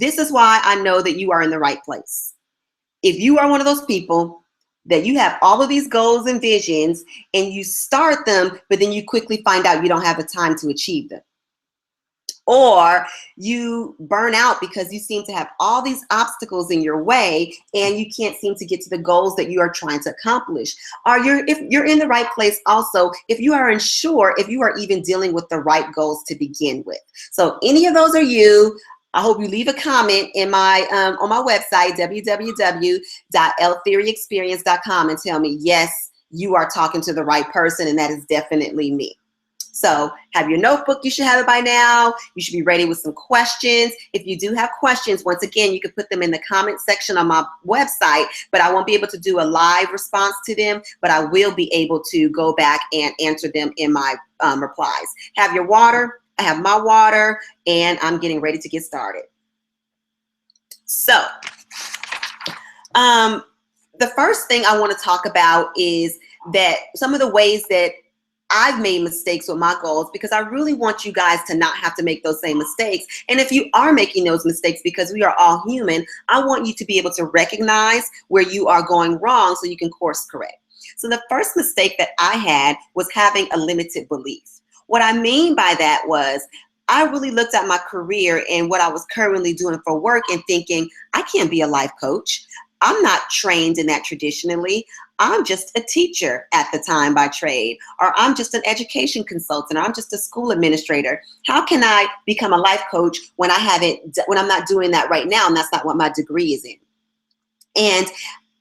This is why I know that you are in the right place. If you are one of those people that you have all of these goals and visions and you start them, but then you quickly find out you don't have the time to achieve them, or you burn out because you seem to have all these obstacles in your way and you can't seem to get to the goals that you are trying to accomplish. Or if you're in the right place also, if you are unsure if you are even dealing with the right goals to begin with. So any of those are you. I hope you leave a comment in my on my website, www.ltheoryexperience.com, and tell me, yes, you are talking to the right person, and that is definitely me. So have your notebook. You should have it by now. You should be ready with some questions. If you do have questions, once again, you can put them in the comment section on my website, but I won't be able to do a live response to them, but I will be able to go back and answer them in my replies. Have your water. I have my water, and I'm getting ready to get started. So the first thing I want to talk about is that some of the ways that I've made mistakes with my goals, because I really want you guys to not have to make those same mistakes. And if you are making those mistakes, because we are all human, I want you to be able to recognize where you are going wrong so you can course correct. So the first mistake that I had was having a limited belief. What I mean by that was I really looked at my career and what I was currently doing for work and thinking, I can't be a life coach. I'm not trained in that traditionally. I'm just a teacher at the time by trade, or I'm just an education consultant, or I'm just a school administrator. How can I become a life coach when I'm not doing that right now, and that's not what my degree is in? And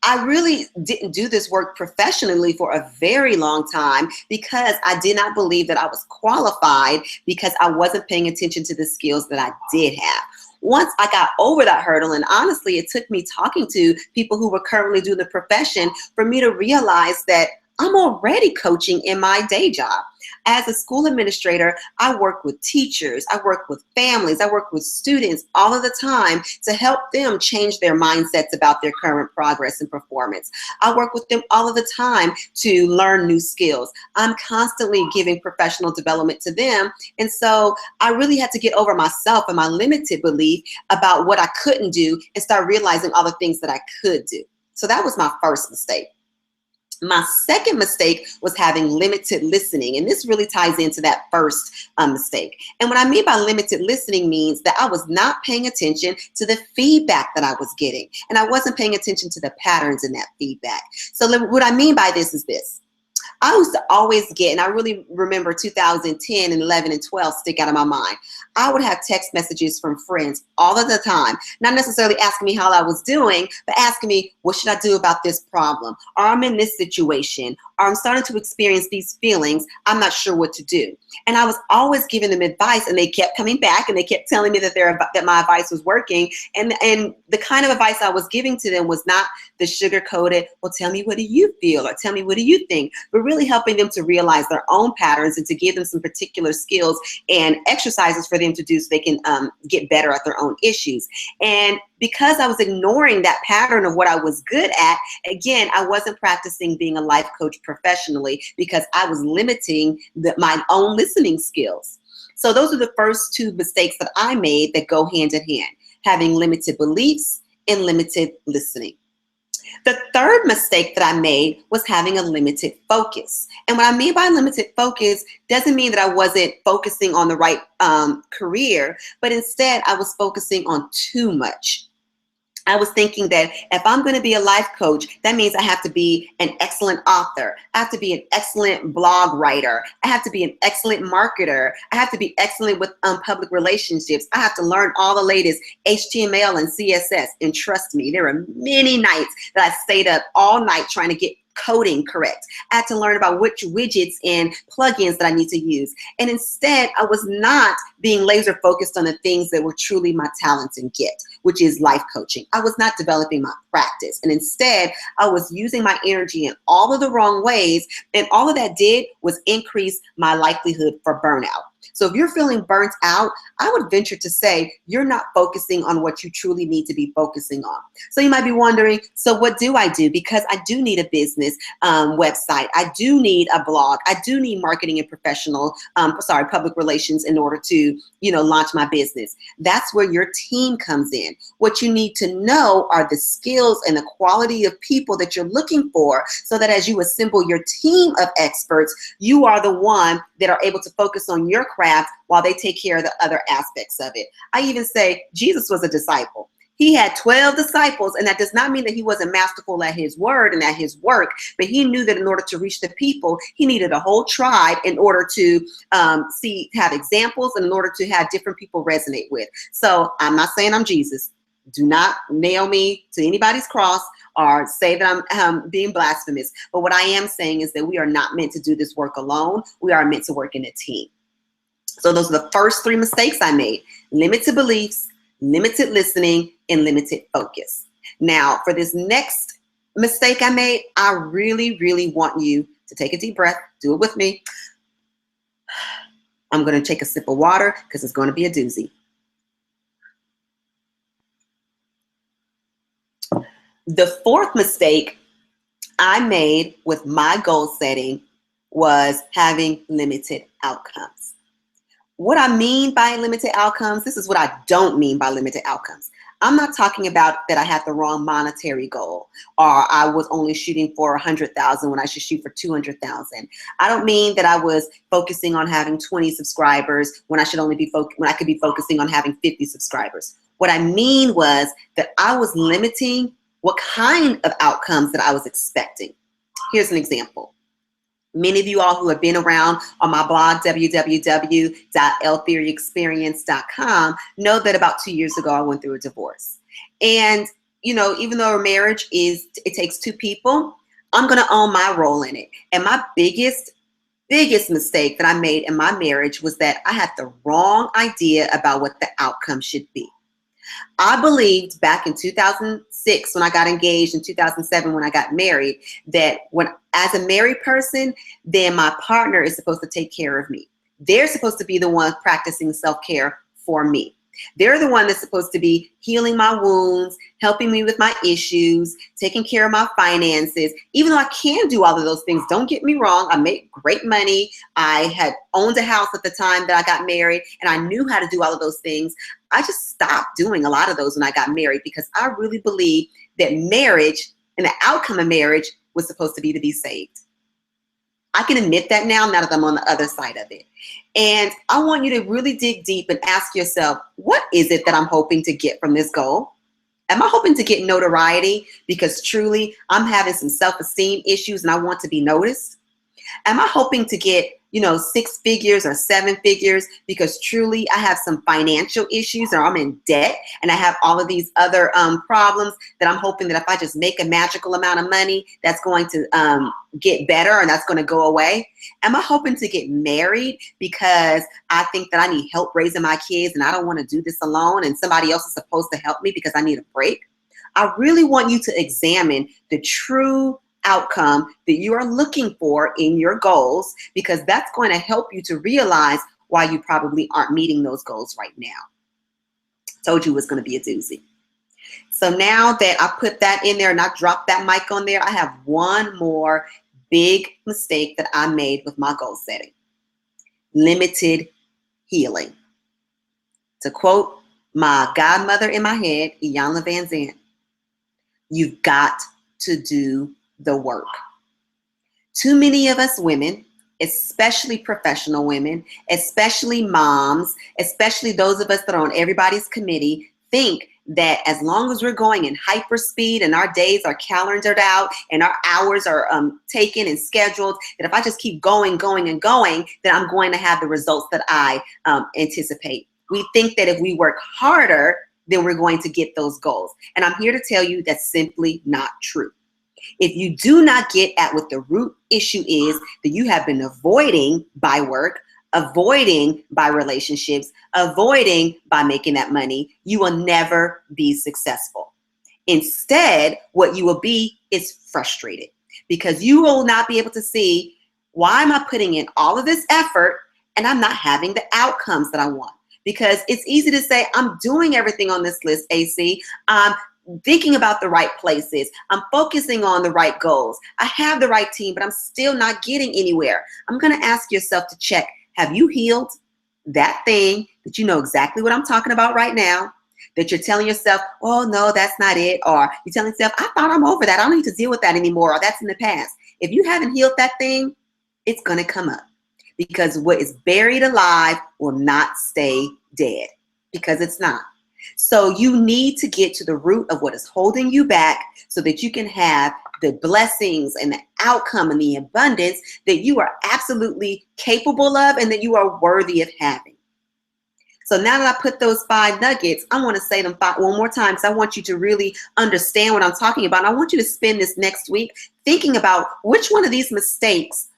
I really didn't do this work professionally for a very long time because I did not believe that I was qualified, because I wasn't paying attention to the skills that I did have. Once I got over that hurdle, and honestly, it took me talking to people who were currently doing the profession for me to realize that I'm already coaching in my day job. As a school administrator, I work with teachers, I work with families, I work with students all of the time to help them change their mindsets about their current progress and performance. I work with them all of the time to learn new skills. I'm constantly giving professional development to them. And so I really had to get over myself and my limited belief about what I couldn't do and start realizing all the things that I could do. So that was my first mistake. My second mistake was having limited listening, and this really ties into that first mistake. And what I mean by limited listening means that I was not paying attention to the feedback that I was getting, and I wasn't paying attention to the patterns in that feedback. So what I mean by this is this. I used to always get, and I really remember 2010 and 11 and 12 stick out of my mind. I would have text messages from friends all of the time, not necessarily asking me how I was doing, but asking me, what should I do about this problem? Or I'm in this situation, or I'm starting to experience these feelings. I'm not sure what to do. And I was always giving them advice, and they kept coming back and they kept telling me that my advice was working. And the kind of advice I was giving to them was not the sugar-coated, well, tell me, what do you feel? Or tell me, what do you think? But really helping them to realize their own patterns and to give them some particular skills and exercises for them to do so they can get better at their own issues. And because I was ignoring that pattern of what I was good at, again, I wasn't practicing being a life coach professionally because I was limiting my own listening skills. So those are the first two mistakes that I made that go hand in hand, having limited beliefs and limited listening. The third mistake that I made was having a limited focus. And what I mean by limited focus doesn't mean that I wasn't focusing on the right career, but instead I was focusing on too much. I was thinking that if I'm going to be a life coach, that means I have to be an excellent author. I have to be an excellent blog writer. I have to be an excellent marketer. I have to be excellent with public relationships. I have to learn all the latest HTML and CSS. And trust me, there are many nights that I stayed up all night trying to get coding correct. I had to learn about which widgets and plugins that I need to use. And instead, I was not being laser focused on the things that were truly my talents and gift, which is life coaching. I was not developing my practice. And instead, I was using my energy in all of the wrong ways. And all of that did was increase my likelihood for burnout. So if you're feeling burnt out, I would venture to say you're not focusing on what you truly need to be focusing on. So you might be wondering, so what do I do? Because I do need a business website. I do need a blog. I do need marketing and public relations in order to, launch my business. That's where your team comes in. What you need to know are the skills and the quality of people that you're looking for, so that as you assemble your team of experts, you are the one that are able to focus on your craft while they take care of the other aspects of it. I even say Jesus was a disciple. He had 12 disciples, and that does not mean that he wasn't masterful at his word and at his work, but he knew that in order to reach the people, he needed a whole tribe in order to have examples and in order to have different people resonate with. So I'm not saying I'm Jesus. Do not nail me to anybody's cross or say that I'm being blasphemous. But what I am saying is that we are not meant to do this work alone. We are meant to work in a team. So those are the first 3 mistakes I made: limited beliefs, limited listening, and limited focus. Now, for this next mistake I made, I really, really want you to take a deep breath. Do it with me. I'm going to take a sip of water because it's going to be a doozy. The 4th mistake I made with my goal setting was having limited outcomes. What I mean by limited outcomes, this is what I don't mean by limited outcomes. I'm not talking about that I had the wrong monetary goal, or I was only shooting for 100,000 when I should shoot for 200,000. I don't mean that I was focusing on having 20 subscribers when I should only be when I could be focusing on having 50 subscribers. What I mean was that I was limiting what kind of outcomes that I was expecting. Here's an example. Many of you all who have been around on my blog, www.ltheoryexperience.com, know that about 2 years ago, I went through a divorce. And, even though a marriage it takes 2 people, I'm going to own my role in it. And my biggest mistake that I made in my marriage was that I had the wrong idea about what the outcome should be. I believed back in 2006 when I got engaged, in 2007 when I got married, that as a married person, then my partner is supposed to take care of me. They're supposed to be the one practicing self-care for me. They're the one that's supposed to be healing my wounds, helping me with my issues, taking care of my finances. Even though I can do all of those things, don't get me wrong, I make great money. I had owned a house at the time that I got married, and I knew how to do all of those things. I just stopped doing a lot of those when I got married because I really believe that marriage and the outcome of marriage was supposed to be saved. I can admit that now that I'm on the other side of it. And I want you to really dig deep and ask yourself, what is it that I'm hoping to get from this goal? Am I hoping to get notoriety because truly I'm having some self-esteem issues and I want to be noticed? Am I hoping to get 6 figures or 7 figures because truly I have some financial issues or I'm in debt and I have all of these other problems that I'm hoping that if I just make a magical amount of money, that's going to get better and that's going to go away? Am I hoping to get married because I think that I need help raising my kids and I don't want to do this alone and somebody else is supposed to help me because I need a break? I really want you to examine the true outcome that you are looking for in your goals, because that's going to help you to realize why you probably aren't meeting those goals right now. Told you it was going to be a doozy. So now that I put that in there and I dropped that mic on there, I have one more big mistake that I made with my goal setting: limited healing. To quote my godmother in my head, Iyanla Vanzant, you've got to do the work. Too many of us women, especially professional women, especially moms, especially those of us that are on everybody's committee, think that as long as we're going in hyper speed and our days are calendared out and our hours are taken and scheduled, that if I just keep going, then I'm going to have the results that I anticipate. We think that if we work harder, then we're going to get those goals. And I'm here to tell you that's simply not true. If you do not get at what the root issue is that you have been avoiding by work, avoiding by relationships, avoiding by making that money, you will never be successful. Instead, what you will be is frustrated because you will not be able to see, why am I putting in all of this effort and I'm not having the outcomes that I want. Because it's easy to say, I'm doing everything on this list, AC. I'm thinking about the right places. I'm focusing on the right goals. I have the right team, but I'm still not getting anywhere. I'm going to ask yourself to check, have you healed that thing that you know exactly what I'm talking about right now? That you're telling yourself, oh, no, that's not it. Or you're telling yourself, I thought I'm over that. I don't need to deal with that anymore. Or that's in the past. If you haven't healed that thing, it's going to come up. Because what is buried alive will not stay dead. Because it's not. So you need to get to the root of what is holding you back so that you can have the blessings and the outcome and the abundance that you are absolutely capable of and that you are worthy of having. So now that I put those 5 nuggets, I want to say them one more time because I want you to really understand what I'm talking about. And I want you to spend this next week thinking about which one of these mistakes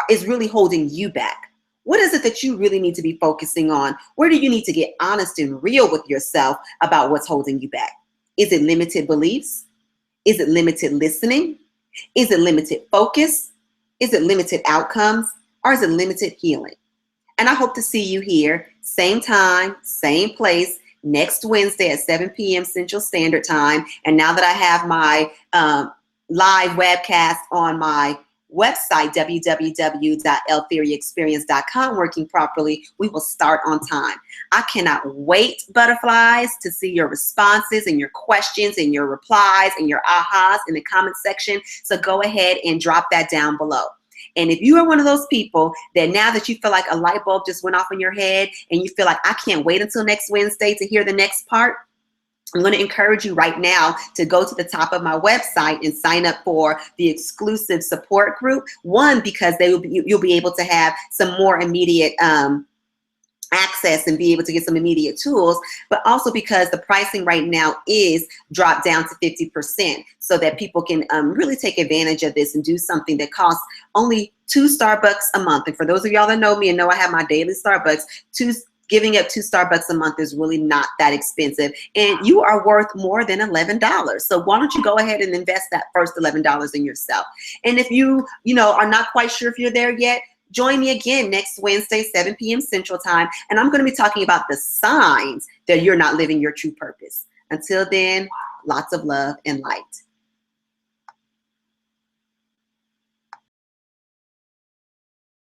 is really holding you back. What is it that you really need to be focusing on? Where do you need to get honest and real with yourself about what's holding you back? Is it limited beliefs? Is it limited listening? Is it limited focus? Is it limited outcomes? Or is it limited healing? And I hope to see you here, same time, same place, next Wednesday at 7 p.m. Central Standard Time. And now that I have my live webcast on my website, www.ltheoryexperience.com, working properly, we will start on time. I cannot wait, butterflies, to see your responses and your questions and your replies and your ahas in the comment section. So go ahead and drop that down below. And if you are one of those people that now that you feel like a light bulb just went off in your head and you feel like I can't wait until next Wednesday to hear the next part, I'm going to encourage you right now to go to the top of my website and sign up for the exclusive support group. One, because you'll be able to have some more immediate access and be able to get some immediate tools, but also because the pricing right now is dropped down to 50% so that people can really take advantage of this and do something that costs only $2 Starbucks a month. And for those of y'all that know me and know I have my daily Starbucks, giving up $2 Starbucks a month is really not that expensive. And you are worth more than $11. So why don't you go ahead and invest that first $11 in yourself? And if you are not quite sure if you're there yet, join me again next Wednesday, 7 p.m. Central Time. And I'm going to be talking about the signs that you're not living your true purpose. Until then, lots of love and light.